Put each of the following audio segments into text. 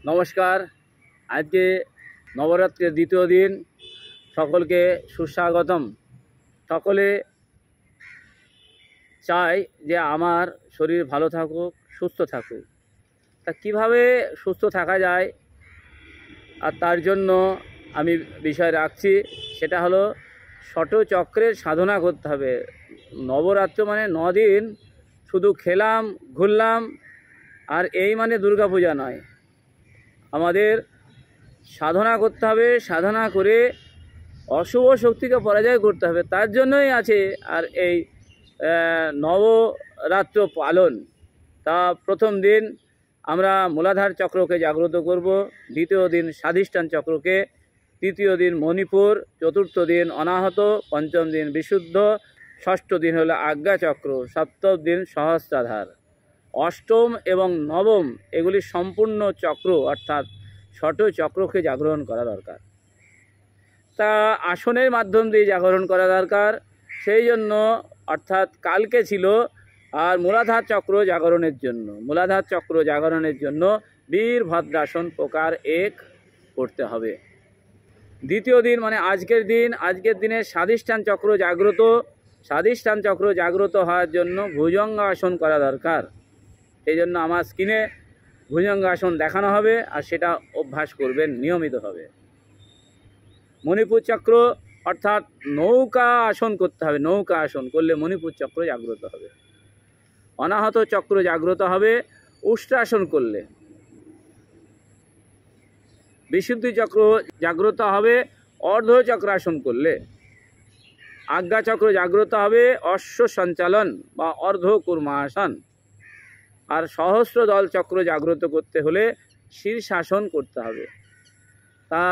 নমস্কার। আজকে নবরাত্রির দ্বিতীয় দিন, সকলকে সুস্বাগতম। সকলে চাই যে আমার শরীর ভালো থাকুক, সুস্থ থাকুক। তা কীভাবে সুস্থ থাকা যায় আর তার জন্য আমি বিষয় রাখছি, সেটা হলো ষটচক্রের সাধনা করতে হবে। নবরাত্রি মানে 9 দিন শুধু খেলাম ঘুরলাম আর এই মানে দুর্গাপূজা নয়। আমাদের সাধনা করতে হবে, সাধনা করে অশুভ শক্তিকে পরাজয় করতে হবে। তার জন্যই আছে আর এই নবরাত্র পালন। তা প্রথম দিন আমরা মূলাধার চক্রকে জাগ্রত করব, দ্বিতীয় দিন স্বাধিষ্ঠান চক্রকে, তৃতীয় দিন মণিপুর, চতুর্থ দিন অনাহত, পঞ্চম দিন বিশুদ্ধ, ষষ্ঠ দিন হলো আজ্ঞা চক্র, সপ্তম দিন সহস্রাধার, অষ্টম এবং নবম এগুলি সম্পূর্ণ চক্র অর্থাৎ ষট চক্রকে জাগরণ করা দরকার। তা আসনের মাধ্যম দিয়ে জাগরণ করা দরকার। সেই জন্য অর্থাৎ কালকে ছিল আর মূলাধার চক্র জাগরণের জন্য, মূলাধার চক্র জাগরণের জন্য বীরভদ্রাসন প্রকার 1 করতে হবে। দ্বিতীয় দিন মানে আজকের দিনে স্বাধিষ্ঠান চক্র জাগ্রত। স্বাধিষ্ঠান চক্র জাগ্রত হওয়ার জন্য ভুজঙ্গাসন করা দরকার। এই জন্য আমার স্ক্রিনে ভুজঙ্গাসন দেখানো হবে আর সেটা অভ্যাস করবেন নিয়মিতভাবে। মণিপুর চক্র অর্থাৎ নৌকা আসন করতে হবে, নৌকা আসন করলে মণিপুর চক্র জাগ্রত হবে। অনাহত চক্র জাগ্রত হবে উষ্ট্রাসন করলে। বিশুদ্ধি চক্র জাগ্রত হবে অর্ধ চক্রাসন করলে। আজ্ঞা চক্র জাগ্রত হবে অশ্ব সঞ্চালন বা অর্ধ কুর্মাসন। আর সহস্র দল চক্র জাগ্রত করতে হলে শীর্ষাসন করতে হবে। তা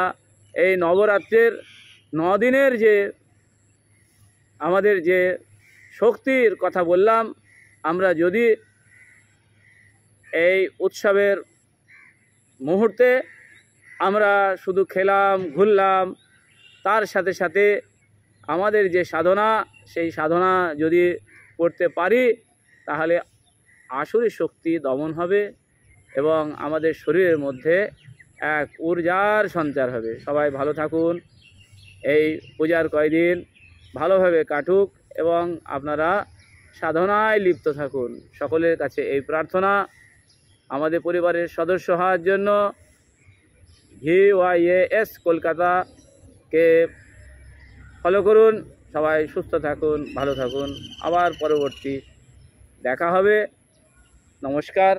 এই নবরাত্রির 9 দিনের যে আমাদের যে শক্তির কথা বললাম, আমরা যদি এই উৎসবের মুহূর্তে আমরা শুধু খেলাম ঘুরলাম, তার সাথে সাথে আমাদের যে সাধনা, সেই সাধনা যদি করতে পারি তাহলে আসুরি শক্তি দমন হবে এবং আমাদের শরীরের মধ্যে এক ঊর্জার সঞ্চার হবে। সবাই ভালো থাকুন, এই পূজার কয়দিন ভালোভাবে কাটুক এবং আপনারা সাধনায় লিপ্ত থাকুন। সকলের কাছে এই প্রার্থনা। আমাদের পরিবারের সদস্য হওয়ার জন্য VYAS কলকাতাকে ফলো করুন। সবাই সুস্থ থাকুন, ভালো থাকুন। আবার পরবর্তী দেখা হবে। নমস্কার।